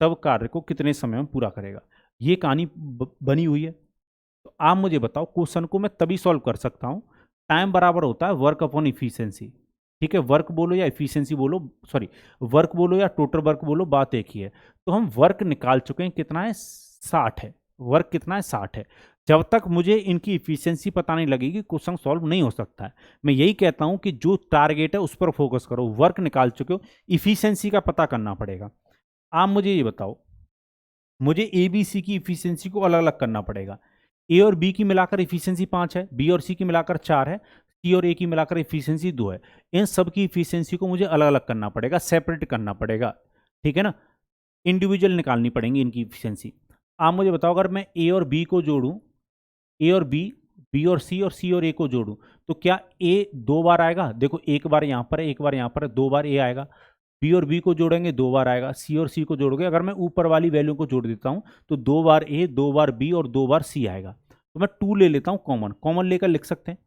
तब कार्य को कितने समय में पूरा करेगा। ये कहानी बनी हुई है। तो आप मुझे बताओ, क्वेश्चन को मैं तभी सॉल्व कर सकता हूँ, टाइम बराबर होता है वर्क अपॉन इफिशियंसी, ठीक है। वर्क बोलो या इफिशियंसी बोलो, सॉरी वर्क बोलो या टोटल वर्क बोलो, बात एक ही है। तो हम वर्क निकाल चुके हैं, कितना है 60 है, वर्क कितना है 60 है। जब तक मुझे इनकी इफिशियंसी पता नहीं लगेगी क्वेश्चन सॉल्व नहीं हो सकता है। मैं यही कहता हूं कि जो टारगेट है उस पर फोकस करो, वर्क निकाल चुके हो, इफिशियंसी का पता करना पड़ेगा। आप मुझे ये बताओ, मुझे ए बी सी की इफिशियंसी को अलग अलग करना पड़ेगा। ए और बी की मिलाकर इफिशियंसी 5 है, बी और सी की मिलाकर 4 है, सी और ए की मिलाकर इफिशियंसी 2 है। इन सब की इफिशियंसी को मुझे अलग अलग करना पड़ेगा, सेपरेट करना पड़ेगा, ठीक है ना। इंडिविजुअल निकालनी पड़ेंगी इनकी इफिशियंसी। आप मुझे बताओ, अगर मैं ए और बी को जोड़ूं, ए और बी और सी और ए को जोड़ूं, तो क्या ए 2 बार आएगा, देखो एक बार यहाँ पर है, एक बार यहाँ पर है, 2 बार ए आएगा। बी और बी को जोड़ेंगे 2 बार आएगा, सी और सी को जोड़ोगे, अगर मैं ऊपर वाली वैल्यू को जोड़ देता हूँ तो 2 बार ए, 2 बार बी और 2 बार सी आएगा। तो तो मैं 2 ले लेता हूँ कॉमन, कॉमन लेकर लिख सकते हैं।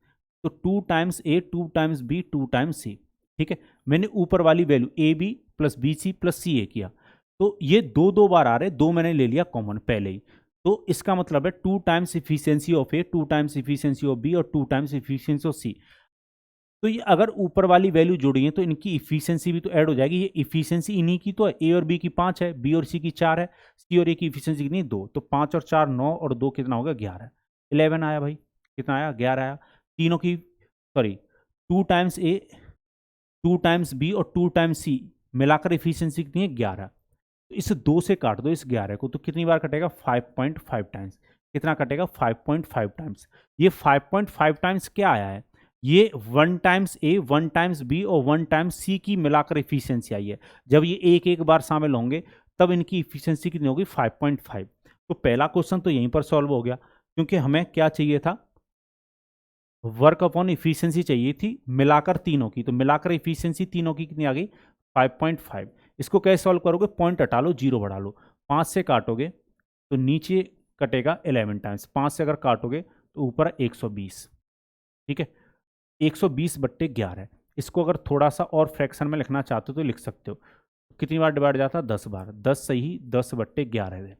तो 2 times A, 2 times B, 2 times C. ठीक है, मैंने ऊपर वाली value A B plus B C plus C A किया, तो ये दो दो बार आ रहे, दो मैंने ले लिया कॉमन पहले ही। तो इसका मतलब है 2 times efficiency of A, 2 times efficiency of B और 2 टाइम्स इफिशियंसी ऑफ सी। तो ये अगर ऊपर वाली वैल्यू जोड़ी है तो इनकी इफिशियंसी भी तो ऐड हो जाएगी। ये इफिशियंसी इन्हीं की तो है, ए और बी की 5 है, बी और सी की 4 है, सी और ए की इफिशियंसी कितनी 2। तो 5 और 4 9 और 2 कितना होगा 11, 11 आया भाई। कितना आया 11 आया। तीनों की sorry 2 times A, 2 times B और 2 टाइम्स सी मिलाकर इफिशियंसी कितनी है 11। तो इस 2 से काट दो इस 11 को, तो कितनी बार कटेगा 5.5 टाइम्स। कितना कटेगा 5.5 टाइम्स। ये 5.5 टाइम्स क्या आया है, ये 1 टाइम्स ए, 1 टाइम्स बी और 1 टाइम्स सी की मिलाकर इफिशियंसी आई है। जब ये एक एक बार शामिल होंगे तब इनकी इफिशियंसी कितनी होगी 5.5। तो पहला क्वेश्चन तो यहीं पर सॉल्व हो गया, क्योंकि हमें क्या चाहिए था, वर्क अपॉन इफिशियंसी चाहिए थी मिलाकर तीनों की। तो मिलाकर इफिशियंसी तीनों की कितनी आ गई 5.5। इसको कैसे सॉल्व करोगे, पॉइंट हटा लो, जीरो बढ़ा लो, 5 से काटोगे तो नीचे कटेगा 11 टाइम्स, 5 से अगर काटोगे तो ऊपर 120। ठीक है, 120/11। इसको अगर थोड़ा सा और फ्रैक्शन में लिखना चाहते हो तो लिख सकते हो। कितनी बार डिवाइड जाता है 10 बार, 10 सही 10/11 दिन,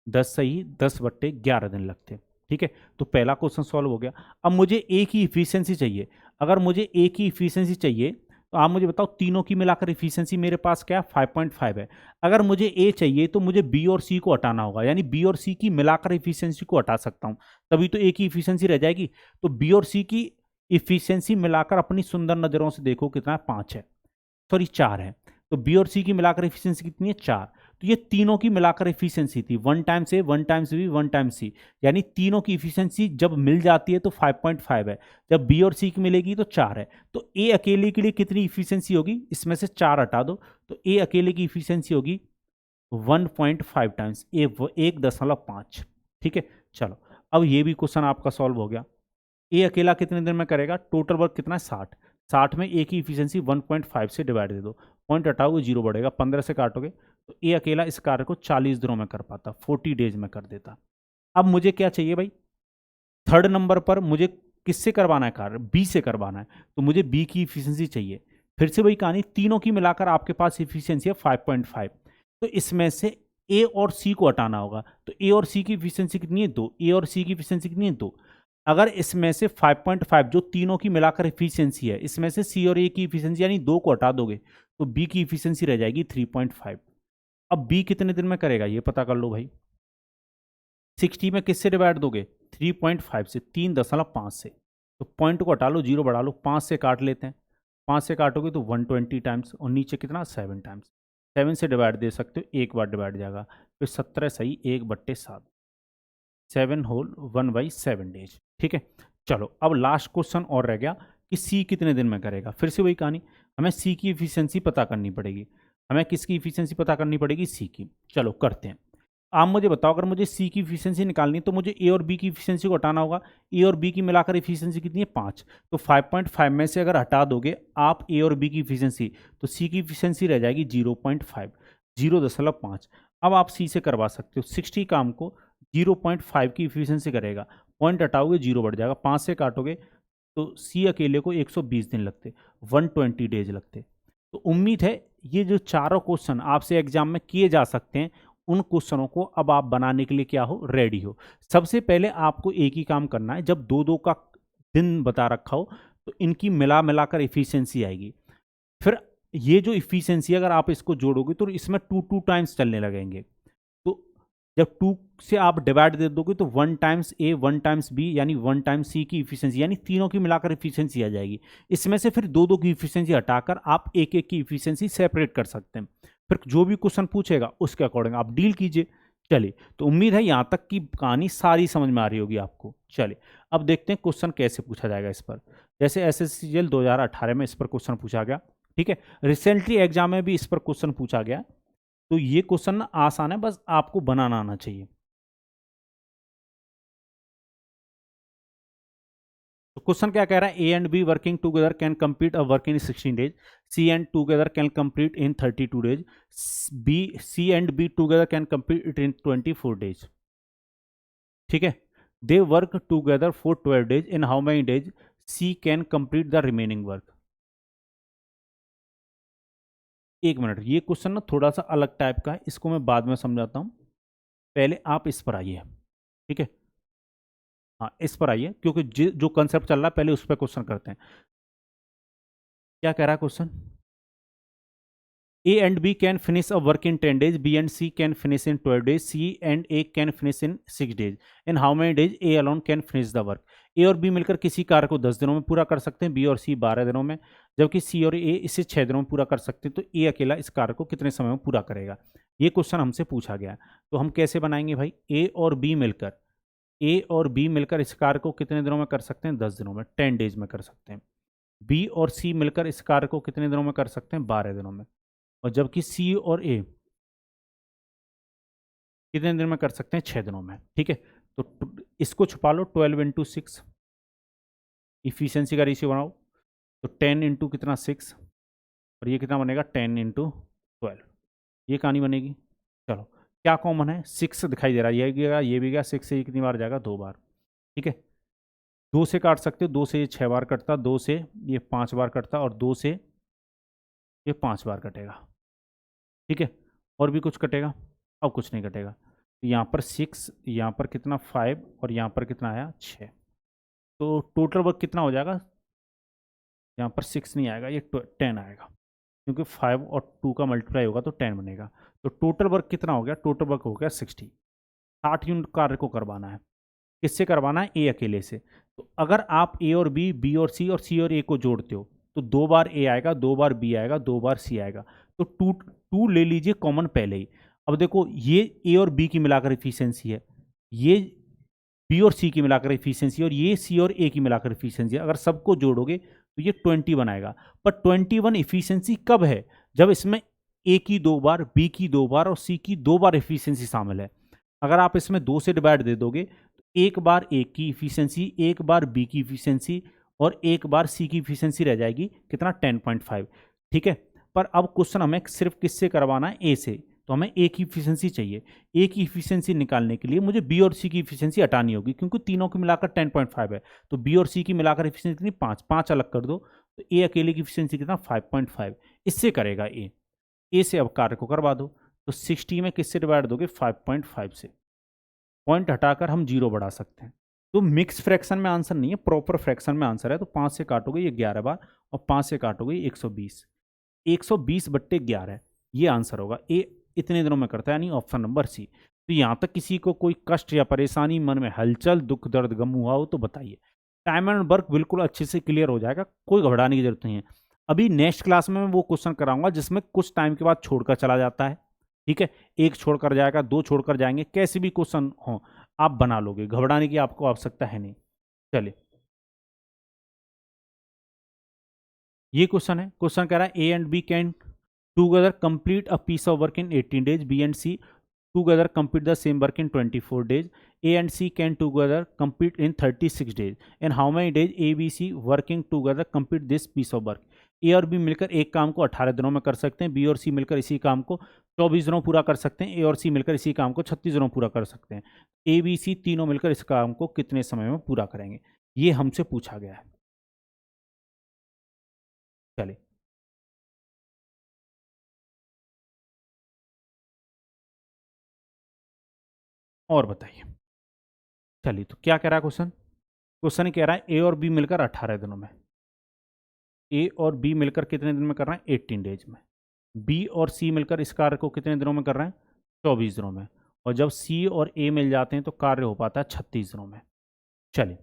10 सही 10/11 दिन लगते। ठीक है, तो पहला क्वेश्चन सॉल्व हो गया। अब मुझे ए की इफिशियंसी चाहिए। अगर मुझे ए की इफिशियंसी चाहिए तो आप मुझे बताओ तीनों की मिलाकर इफिशियंसी मेरे पास क्या है 5.5 है। अगर मुझे ए चाहिए तो मुझे बी और सी को हटाना होगा, यानी बी और सी की मिलाकर इफिशियंसी को हटा सकता हूं, तभी तो ए की इफिशियंसी रह जाएगी। तो बी और सी की इफिशियंसी मिलाकर अपनी सुंदर नजरों से देखो कितना 5 है, सॉरी 4 है। तो बी और सी की मिलाकर इफिशियंसी कितनी है 4। तो ये तीनों की मिलाकर इफिशियंसी थी 1 टाइम्स ए, 1 टाइम्स बी, 1 टाइम्स सी, यानी तीनों की इफिशियंसी जब मिल जाती है तो 5.5 है, जब बी और सी की मिलेगी तो 4 है। तो ए अकेले के लिए कितनी इफिशियंसी होगी, इसमें से 4 हटा दो तो ए अकेले की इफिशियंसी होगी 1.5 टाइम्स, ए 1.5। ठीक है, चलो अब ये भी क्वेश्चन आपका सॉल्व हो गया। ए अकेला कितने दिन में करेगा, टोटल वर्क कितना है 60, 60 में ए की इफिशियंसी 1.5 से डिवाइड दे दो, पॉइंट हटाओगे जीरो बढ़ेगा, 15 से काटोगे तो ए अकेला इस कार्य को 40 दिनों में कर पाता, 40 डेज में कर देता। अब मुझे क्या चाहिए भाई, थर्ड नंबर पर मुझे किससे करवाना है कार्य, बी से करवाना है, तो मुझे बी की इफिशियंसी चाहिए। फिर से वही कहानी, तीनों की मिलाकर आपके पास इफिशियंसी है 5.5, तो इसमें से ए और सी को हटाना होगा। तो ए और सी की इफिशियंसी कितनी है 2, ए और सी की इफिशियंसी कितनी है 2। अगर इसमें से 5.5 जो तीनों की मिलाकर इफिशियंसी है, इसमें से सी और ए की इफिशियंसी यानी 2 को हटा दोगे तो बी की इफिशियंसी रह जाएगी 3.5। अब बी कितने दिन में करेगा ये पता कर लो भाई। 60 में किससे डिवाइड दोगे 3.5 से, 3.5 से, तो पॉइंट को हटा लो जीरो बढ़ा लो, 5 से काट लेते हैं, 5 से काटोगे तो 120 टाइम्स और नीचे कितना 7 टाइम्स, 7 से डिवाइड दे सकते हो, एक बार डिवाइड जाएगा, फिर 17 सही 1/7, 7 होल 1/7 डेज। ठीक है, चलो अब लास्ट क्वेश्चन और रह गया कि सी कितने दिन में करेगा। फिर से वही कहानी, हमें सी की इफिशियंसी पता करनी पड़ेगी। हमें किसकी इफिशियंसी पता करनी पड़ेगी, सी की। चलो करते हैं। आप मुझे बताओ, अगर मुझे सी की इफिशियंसी निकालनी है तो मुझे ए और बी की इफिशियंसी को हटाना होगा। ए और बी की मिलाकर इफिशियंसी कितनी है 5, तो 5.5 में से अगर हटा दोगे आप ए और बी की इफिशियंसी तो सी की इफिशियंसी रह जाएगी 0.5, 0.5। अब आप सी से करवा सकते हो, 60 काम को 0.5 की इफिशियंसी करेगा, पॉइंट हटाओगे जीरो बढ़ जाएगा, 5 से काटोगे तो सी अकेले को 120 दिन लगते, 120 डेज लगते। तो उम्मीद है ये जो चारों क्वेश्चन आपसे एग्जाम में किए जा सकते हैं, उन क्वेश्चनों को अब आप बनाने के लिए क्या हो, रेडी हो। सबसे पहले आपको एक ही काम करना है, जब दो दो का दिन बता रखा हो तो इनकी मिलाकर इफिशियंसी आएगी। फिर ये जो इफिशियंसी अगर आप इसको जोड़ोगे तो इसमें 2 टाइम्स चलने लगेंगे। तो जब 2 से आप डिवाइड दे दोगे तो 1 टाइम्स ए, 1 टाइम्स बी, यानी 1 टाइम्स सी की इफिशियंसी, यानी तीनों की मिलाकर इफिशियंसी आ जाएगी। इसमें से फिर 2 की इफिशियंसी हटाकर आप एक की इफिशियंसी सेपरेट कर सकते हैं। फिर जो भी क्वेश्चन पूछेगा उसके अकॉर्डिंग आप डील कीजिए। चलिए, तो उम्मीद है यहां तक की कहानी सारी समझ में आ रही होगी आपको। चलिए अब देखते हैं क्वेश्चन कैसे पूछा जाएगा इस पर। जैसे SSCGL 2018 में इस पर क्वेश्चन पूछा गया। ठीक है, रिसेंटली एग्जाम में भी इस पर क्वेश्चन पूछा गया। तो ये क्वेश्चन ना आसान है, बस आपको बनाना आना चाहिए। तो क्वेश्चन क्या कह रहा है, A and B working together can complete a work in 16 days, C and together can complete in 32 days, C and B together can complete in 24 days. ठीक है, they work together for 12 days, in how many days C can complete the remaining work. एक minute, ये question ना थोड़ा सा अलग type का है, इसको मैं बाद में समझाता हूँ। पहले आप इस पर आइए, ठीक है। हाँ, इस पर आइए, क्योंकि जो कंसेप्ट चल रहा है पहले उस पर क्वेश्चन करते हैं। क्या कह रहा है question? A and B can finish a work in 10 days, B and C can finish in 12 days, C and A can finish in 6 days. In how many days A alone can finish the work? A और B मिलकर किसी कार्य को 10 दिनों में पूरा कर सकते हैं, B और C 12 दिनों में, जबकि C और A इसे 6 दिनों में पूरा कर सकते हैं। तो A अकेला इस कार्य को कितने समय में पूरा करेगा? ये क्वेश्चन हमसे पूछा गया है। तो हम कैसे बनाएंगे भाई? A और B मिलकर इस कार्य को कितने दिनों में कर सकते हैं? 10 दिनों में, 10 डेज में कर सकते हैं। B और C मिलकर इस कार्य को कितने दिनों में कर सकते हैं? 12 दिनों में। और जबकि सी और ए कितने दिन में कर सकते हैं? 6 दिनों में, ठीक है। तो इसको छुपा लो, 12 × 6, इफिशियंसी का रेशियो बनाओ। तो 10 × कितना? 6, और ये कितना बनेगा? 10 × 12, ये कहानी बनेगी। चलो, क्या कॉमन है? 6 दिखाई दे रहा है, ये गया, ये भी गया। 6 से ये कितनी बार जाएगा? 2 बार, ठीक है। 2 से काट सकते हो, 2 से ये 6 बार कटता, 2 से ये 5 बार कटता, और 2 से ये 5 बार कटेगा, ठीक है। और भी कुछ कटेगा? अब कुछ नहीं कटेगा। तो यहाँ पर 6, यहाँ पर कितना? 5, और यहाँ पर कितना आया? 6। तो टोटल वर्क कितना हो जाएगा? यहाँ पर 6 नहीं आएगा, ये 10 आएगा, क्योंकि 5 और 2 का मल्टीप्लाई होगा तो 10 बनेगा। तो टोटल वर्क कितना हो गया? टोटल वर्क हो गया 60। 60 यूनिट कार्य को करवाना है। किससे करवाना है? ए अकेले से। तो अगर आप ए और बी और सी और ए को जोड़ते हो, तो 2 बार ए आएगा, 2 बार बी आएगा, 2 बार सी आएगा। तो 2 ले लीजिए कॉमन पहले ही। अब देखो, ये ए और बी की मिलाकर इफिशियंसी है, ये बी और सी की मिलाकर इफिशियंसी, और ये सी और ए की मिलाकर इफिशियंसी है। अगर सबको जोड़ोगे तो ये 20 बनाएगा। पर 21 इफिशियंसी कब है? जब इसमें ए की 2 बार, बी की 2 बार और सी की 2 बार इफिशियंसी शामिल है। अगर आप इसमें 2 से डिवाइड दे दोगे तो एक बार ए की इफिशियंसी, एक बार बी की इफिशियंसी, और एक बार सी की इफिशियंसी रह जाएगी कितना? 10.5, ठीक है। पर अब क्वेश्चन हमें सिर्फ किससे करवाना है? ए से। तो हमें ए की इफिशियंसी चाहिए। ए की इफिशियंसी निकालने के लिए मुझे बी और सी की इफिशियंसी हटानी होगी, क्योंकि तीनों की मिलाकर 10.5 है। तो बी और सी की मिलाकर इफिशियंसी कितनी? 5, 5 अलग कर दो, तो ए अकेले की इफिशियंसी कितना? 5.5। इससे करेगा ए से अब कार्य को करवा दो। तो 60 में किससे डिवाइड दोगे? 5.5 से। पॉइंट हटाकर हम 0 बढ़ा सकते हैं। तो मिक्स फ्रैक्शन में आंसर नहीं है, प्रॉपर फ्रैक्शन में आंसर है। तो 5 से काटोगे ये 11 बार, और 5 से काटोगे 120, 120/11, ये आंसर होगा। ए इतने दिनों में करता है, यानी ऑप्शन नंबर सी। तो यहाँ तक किसी को कोई कष्ट या परेशानी, मन में हलचल, दुख दर्द गम हुआ हो तो बताइए। टाइम एंड वर्क बिल्कुल अच्छे से क्लियर हो जाएगा, कोई घबराने की जरूरत नहीं है। अभी नेक्स्ट क्लास में मैं वो क्वेश्चन कराऊंगा जिसमें कुछ टाइम के बाद छोड़कर चला जाता है, ठीक है। एक छोड़कर जाएगा, 2 छोड़कर जाएंगे, कैसे भी क्वेश्चन हो आप बना लोगे, घबराने की आपको आवश्यकता है नहीं। चलिए, ये क्वेश्चन है। क्वेश्चन कह रहा है A and B can together complete a piece of work in 18 days, B and C together complete the same work in 24 days. A and C can together complete in 36 days. In how many days A, B, C working together complete this piece of work? ए और B मिलकर एक काम को 18 दिनों में कर सकते हैं, बी और सी मिलकर इसी काम को 24 दिनों पूरा कर सकते हैं, ए और सी मिलकर इसी काम को 36 दिनों पूरा कर सकते हैं। ए बी सी तीनों मिलकर इस काम को कितने समय में पूरा करेंगे? ये हमसे पूछा गया है। चलिए, और बताइए। चलिए, तो क्या कह रहा है क्वेश्चन? क्वेश्चन कह रहा है ए और बी मिलकर 18 दिनों में, ए और बी मिलकर कितने दिन में कर रहे हैं? 18 डेज में। बी और सी मिलकर इस कार्य को कितने दिनों में कर रहे हैं? 24 दिनों में। और जब सी और ए मिल जाते हैं तो कार्य हो पाता है 36 दिनों में। चलिए,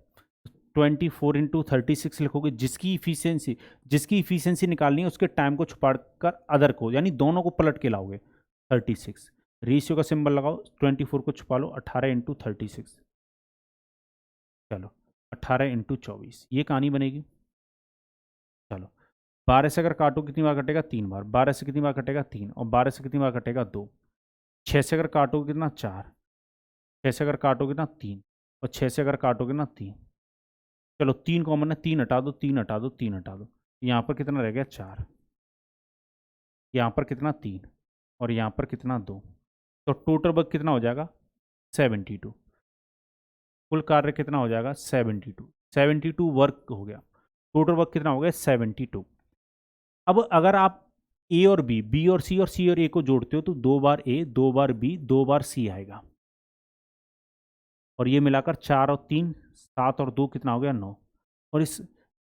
24 × 36 लिखोगे, जिसकी इफिशियंसी निकालनी है उसके टाइम को छुपाकर अदर को, यानी दोनों को पलट के लाओगे। 36 रेशियो का सिंबल लगाओ, 24 को छुपा लो, 18 × 36। चलो, 18 × 24, ये कहानी बनेगी। चलो, 12 से अगर काटो कितनी बार कटेगा? 3 बार। 12 से कितनी बार कटेगा? 3। और 12 से कितनी बार कटेगा? 2। 6 से अगर काटोगे कितना? 4। 6 से अगर काटोगे ना? 3। और 6 से अगर काटोगे ना? 3। चलो, 3 कॉमन है, 3 हटा दो, 3 हटा दो, 3 हटा दो। यहाँ पर कितना रह गया? 4। यहाँ पर कितना? 3। और यहाँ पर कितना? 2। तो टोटल वर्क कितना हो जाएगा? 72। कुल कार्य कितना हो जाएगा 72 वर्क हो गया। टोटल वर्क कितना हो गया 72। अब अगर आप ए और बी और सी और सी और ए को जोड़ते हो तो 2 बार ए 2 बार बी 2 बार सी आएगा, और ये मिलाकर 4 और 3 7 और 2 कितना हो गया 9। और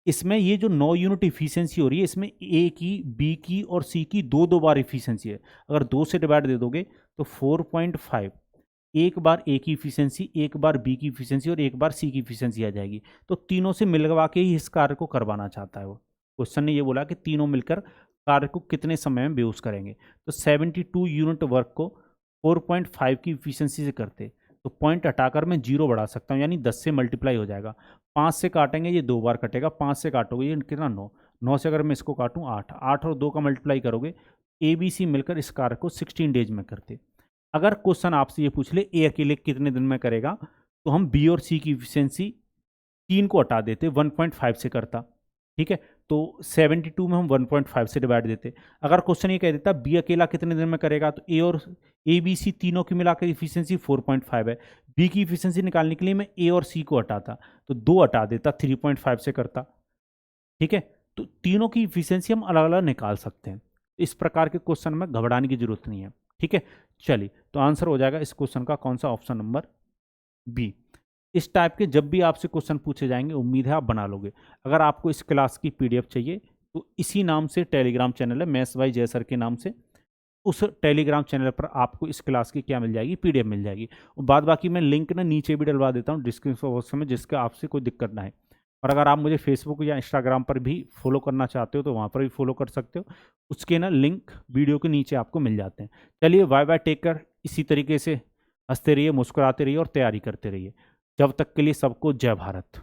इसमें ये जो 9 यूनिट इफिशियंसी हो रही है, इसमें ए की बी की और सी की 2 बार इफिशियंसी है। अगर 2 से डिवाइड दे दोगे तो 4.5 एक बार ए की इफिशियंसी, एक बार बी की इफिशियंसी और एक बार सी की इफिशियंसी आ जाएगी। तो तीनों से मिलवा के ही इस कार्य को करवाना चाहता है वो। क्वेश्चन ने ये बोला कि तीनों मिलकर कार्य को कितने समय में बेयूज करेंगे। तो 72 यूनिट वर्क को 4.5 की इफिशियंसी से करते तो पॉइंट हटाकर मैं 0 बढ़ा सकता हूँ, यानी 10 से मल्टीप्लाई हो जाएगा। 5 से काटेंगे ये 2 बार कटेगा, 5 से काटोगे ये कितना 9 से अगर मैं इसको काटूँ 8 और 2 का मल्टीप्लाई करोगे ए बी सी मिलकर इस कार्य को 16 डेज में करते। अगर क्वेश्चन आपसे ये पूछ ले ए अकेले कितने दिन में करेगा, तो हम बी और सी की इफिशियंसी 3 को हटा देते, 1.5 से करता। ठीक है, तो 72 में हम 1.5 से डिवाइड देते। अगर क्वेश्चन ये कह देता बी अकेला कितने दिन में करेगा, तो ए और ए बी सी तीनों की मिलाकर इफिशियंसी 4.5 है। बी की इफिशियंसी निकालने के लिए मैं ए और सी को हटाता, तो 2 हटा देता, 3.5 से करता। ठीक है, तो तीनों की इफिशियंसी हम अलग अलग निकाल सकते हैं। इस प्रकार के क्वेश्चन में घबराने की जरूरत नहीं है। ठीक है, चलिए तो आंसर हो जाएगा इस क्वेश्चन का कौन सा, ऑप्शन नंबर बी। इस टाइप के जब भी आपसे क्वेश्चन पूछे जाएंगे उम्मीद है आप बना लोगे। अगर आपको इस क्लास की पीडीएफ चाहिए तो इसी नाम से टेलीग्राम चैनल है, मैथ्स बाय जय सर के नाम से, उस टेलीग्राम चैनल पर आपको इस क्लास की क्या मिल जाएगी, पीडीएफ मिल जाएगी। और बाद बाकी मैं लिंक ना नीचे भी डलवा देता हूँ डिस्क्रिप्शन बॉक्स में, जिसका आपसे कोई दिक्कत ना है। और अगर आप मुझे फेसबुक या इंस्टाग्राम पर भी फॉलो करना चाहते हो तो वहाँ पर भी फॉलो कर सकते हो, उसके ना लिंक वीडियो के नीचे आपको मिल जाते हैं। चलिए बाय बाय, टेक केयर। इसी तरीके से हंसते रहिए, मुस्कुराते रहिए और तैयारी करते रहिए। जब तक के लिए सबको जय भारत।